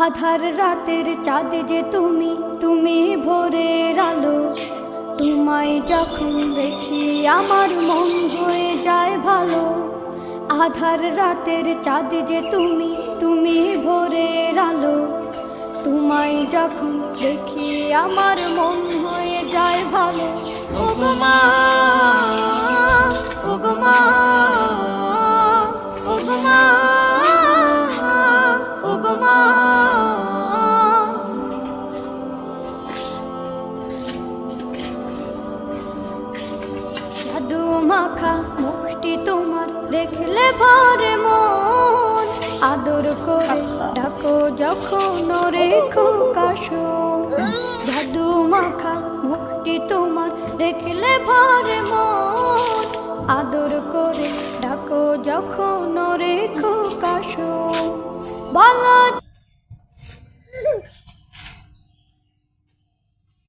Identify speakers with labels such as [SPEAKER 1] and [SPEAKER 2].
[SPEAKER 1] আধার রাতের চাঁদ যে তুমি, তুমি ভোরের আলো। তোমায় যখন দেখি আমার মন হয়ে যায় ভালো। আধার রাতের চাঁদ যে তুমি, তুমি ভোরের আলো। তোমায় যখন দেখি আমার মন হয়ে যায় ভালো। ওগো মা, ওগো মা, ওগো মা, ওগো মা। জাদু মাখা মুখটি তোমার দেখলে ভরে মন। আদর করে ডাকো যখন রেখো কাশো। জাদু মাখা মুখটি তোমার দেখলে ভরে মন। আদর করে ডাকো যখন রেখো কাশো। বলো